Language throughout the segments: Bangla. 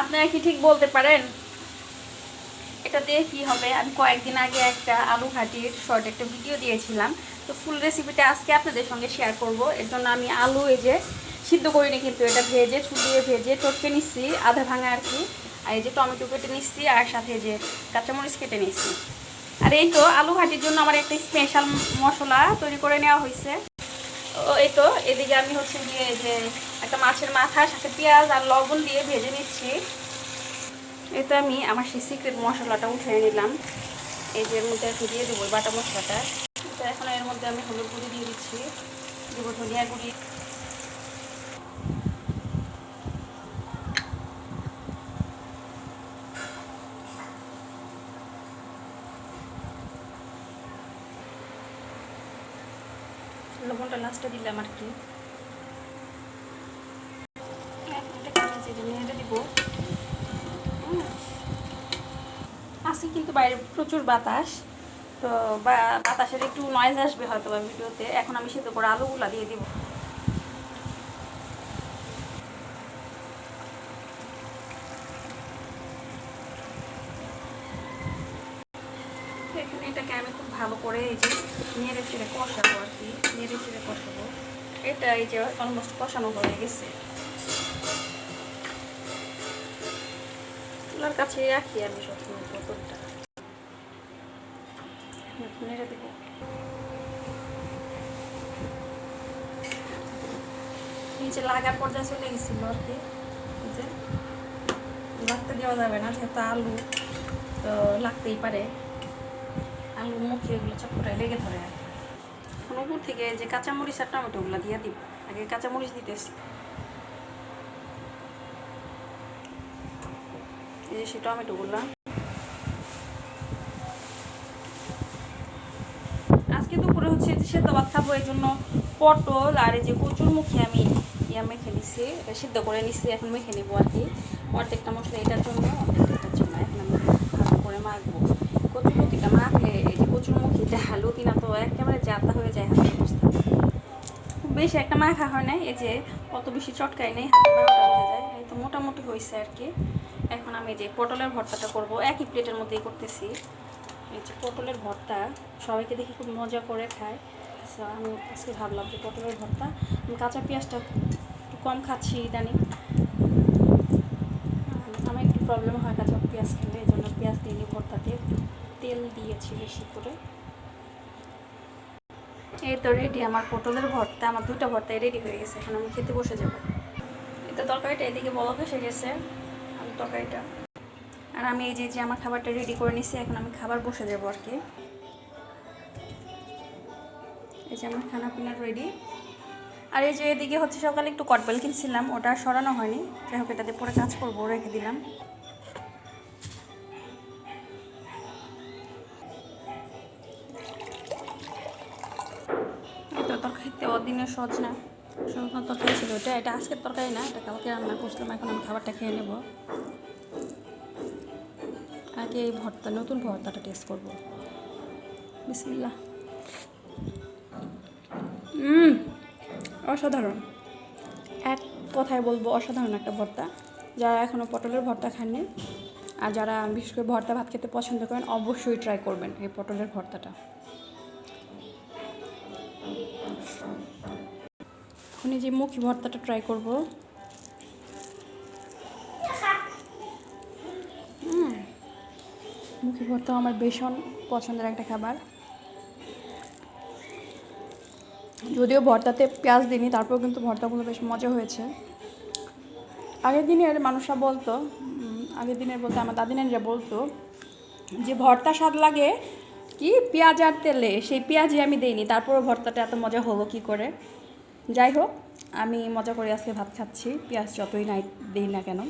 আপনারা কি ঠিক বলতে পারেন এটা দিয়ে কী হবে? আমি কয়েকদিন আগে একটা আলু ঘাটির শর্ট একটা ভিডিও দিয়েছিলাম, তো ফুল রেসিপিটা আজকে আপনাদের সঙ্গে শেয়ার করব। এর জন্য আমি আলু এই যে সিদ্ধ করিনি, কিন্তু এটা ভেজে চুলিয়ে ভেজে টটকে নিচ্ছি আধা ভাঙা আর কি। আর এই যে টমেটো কেটে নিচ্ছি, আর সাথে যে কাঁচামরিচ কেটে নিচ্ছি। আর এই তো আলু ঘাটির জন্য আমার একটা স্পেশাল মশলা তৈরি করে নেওয়া হয়েছে। ও এই তো এদিকে আমি হচ্ছে গিয়ে যে একটা মাছের মাথার সাথে পেঁয়াজ আর লবণ দিয়ে ভেজে নিচ্ছি। এতে আমি আমার সেই সিক্রেট মশলাটা উঠিয়ে নিলাম। এই যে এর মধ্যে একটু দিয়ে দেবো বাটা মশলাটা। তো এখন এর মধ্যে আমি হলুদ গুঁড়ি দিয়ে দিচ্ছি, দেবো ধনিয়া গুঁড়ি, লবণটা লাস্টে দিলাম আর কি। নেড়ে দিব। আজকে কিন্তু বাইরে প্রচুর বাতাস, তো বাতাসের একটু নয়েজ আসবে হয়তো বা ভিডিওতে। এখন আমি সিদ্ধ করে আলুগুলা দিয়ে দিব। এখানে এটাকে আমি খুব ভালো করে এই যে নেড়ে চেড়ে কষাবো আর কি, নেড়ে চেড়ে কষাবো। এটা এই যে অলমোস্ট কষানো হয়ে গেছে। চুলার কাছে রাখি আমি সবসময় বোতলটা, নেড়ে দেবো। নিচে লাগার পর্যায়ে চলে গেছিল আর কি, যে লাগতে দেওয়া যাবে না যেহেতু আলু, তো লাগতেই পারে। আলু মুখে এগুলো চটপটায় লেগে ধরে আর কি। এখন উপর থেকে যে কাঁচামরিচ আর টমেটোগুলো দিয়ে দিব। আগে কাঁচামরিচ দিতেছি, এই যে সেই টমেটোগুলো। আজকে দুপুরে হচ্ছে যে সেদ্ধ ভাত খাবো, এই জন্য পটল আর এই যে কচুরমুখী আমি মেখে নিচ্ছি, সিদ্ধ করে নিচ্ছি। এখন মেখে নেবো আর কি, অর্ধেকটা মশলা এটার জন্য অর্ধেকটা এটার জন্য। এখন আমি ভালো করে মাখবো। কচুরমুখীটা মাখলে এই যে কচুরমুখীটা লতিনা তো একেবারে জাতা হয়ে যায় হাতের অবস্থা। খুব বেশি একটা মাখা হয় না, এই যে অত বেশি চটকাই নেই, হাতে 12টা বেজে যায়। এই তো মোটামুটি হয়েছে আর কি। এখন আমি যে পটলের ভর্তাটা করব, একই প্লেটের মধ্যেই করতেছি। এই যে পটলের ভর্তা সবাইকে দেখি খুব মজা করে খায়, সো আমি আজকে ভাবলাম যে পটলের ভর্তা। আমি কাঁচা পেঁয়াজটা একটু কম খাচ্ছি ইদানিং, আমার একটু প্রবলেম হয় কাঁচা পেঁয়াজ খেলে, এই জন্য পেঁয়াজ দিইনি ভর্তাতে, তেল দিয়েছি বেশি করে। এই তো রেডি আমার পটলের ভর্তা, আমার 2টা ভর্তাই রেডি হয়ে গেছে। এখন আমি খেতে বসে যাব। এটা তরকারিটা এদিকে বলক এসে গেছে, আমি তরকারিটা, আর আমি এই যে আমার খাবারটা রেডি করে নিচ্ছি। এখন আমি খাবার বসে যাবো আর কি। এই যে আমার খানা পিনা রেডি। আর এই যে এদিকে হচ্ছে সকালে একটু কটবেল কিনছিলাম, ওটা সরানো হয়নি, যাই হোক এটাতে পরে কাজ করবো, রেখে দিলাম। তো তরকারিতে দিনের সহজ না, শুকনো তরকারি ছিল এটা, এটা আজকের তরকারি না, এটা কালকে রান্না করছিলাম। এখন আমি খাবারটা খেয়ে নেব। আগে এই ভর্তা, নতুন ভর্তাটা টেস্ট করবো। বিসমিল্লাহ। অসাধারণ, এক কথায় বলবো অসাধারণ একটা ভর্তা। যারা এখনও পটলের ভর্তা খাননি আর যারা বিশেষ করে ভর্তা ভাত খেতে পছন্দ করেন, অবশ্যই ট্রাই করবেন এই পটলের ভর্তাটা। এখন এই যে মুখি ভর্তাটা ট্রাই করব। মুখি ভর্তা আমার ভীষণ পছন্দের একটা খাবার, যদিও ভর্তাতে পেঁয়াজ দিইনি, তারপরেও কিন্তু ভর্তাগুলো বেশ মজা হয়েছে। আগের দিনের মানুষরা বলতো, আগের দিনের বলতে আমার দাদিনানিরা বলতো যে ভর্তা স্বাদ লাগে কি পেঁয়াজ আর তেলে, সেই পেঁয়াজই আমি দিইনি, তারপরও ভর্তাটা এত মজা হলো কি করে। যাই হোক, আমি মজা করে আজকে ভাত খাচ্ছি, পেঁয়াজ যতই নাই দিই না কেন।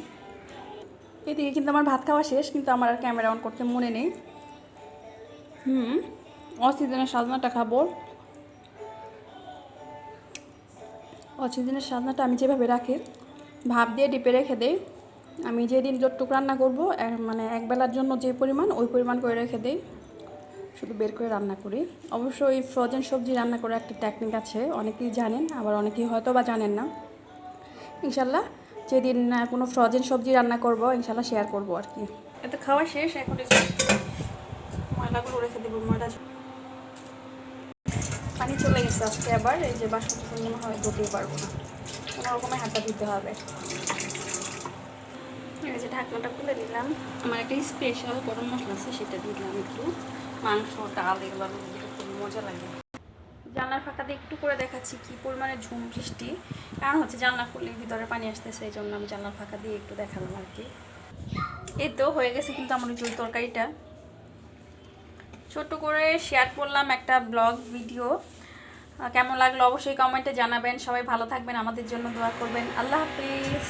এদিকে কিন্তু আমার ভাত খাওয়া শেষ, কিন্তু আমার আর ক্যামেরা অন করতে মনে নেই। অক্সিজেনের সাজনাটা খাবো। অক্সিজেনের সাজনাটা আমি যেভাবে রাখি, ভাপ দিয়ে ডিপে রেখে দেই। আমি যেদিন যতটুকু রান্না করবো, মানে একবেলার জন্য যে পরিমাণ, ওই পরিমাণ করে রেখে দিই, শুধু বের করে রান্না করি। অবশ্যই ফ্রোজেন সবজি রান্না করে একটা টেকনিক আছে, অনেকেই জানেন, আবার অনেকেই হয়তো বা জানেন না। ইনশাল্লাহ যেদিন কোনো ফ্রোজেন সবজি রান্না করব ইনশাল্লাহ শেয়ার করব আর কি। এত খাওয়া শেষ, এখন এই যে ময়লাগুলো রেখে দেবো। ময়লা পানি চলে গেছে আজকে আবার। এই যে বাসন মনে হয় ধুতেই পারবো না, কোনো রকমে হাতটা দিতে হবে। এই যে ঢাকনাটা খুলে দিলাম। আমার একটা স্পেশাল গরম মশলা আছে, সেটা দিলাম একটু। মাংস ডাল এগুলো খুব মজা লাগে। জানলার ফাঁকা দিয়ে একটু করে দেখাচ্ছি কি পরিমাণে ঝুম বৃষ্টি, কারণ হচ্ছে জানলা খুললে ভিতরে পানি আসতেছে, এই জন্য আমি জানলার ফাঁকা দিয়ে একটু দেখালাম আর কি। এই তো হয়ে গেছে কিন্তু আমার ওই তরকারিটা। ছোট্ট করে শেয়ার করলাম একটা ব্লগ ভিডিও। কেমন লাগলো অবশ্যই কমেন্টে জানাবেন। সবাই ভালো থাকবেন, আমাদের জন্য দোয়া করবেন। আল্লাহ হাফিজ।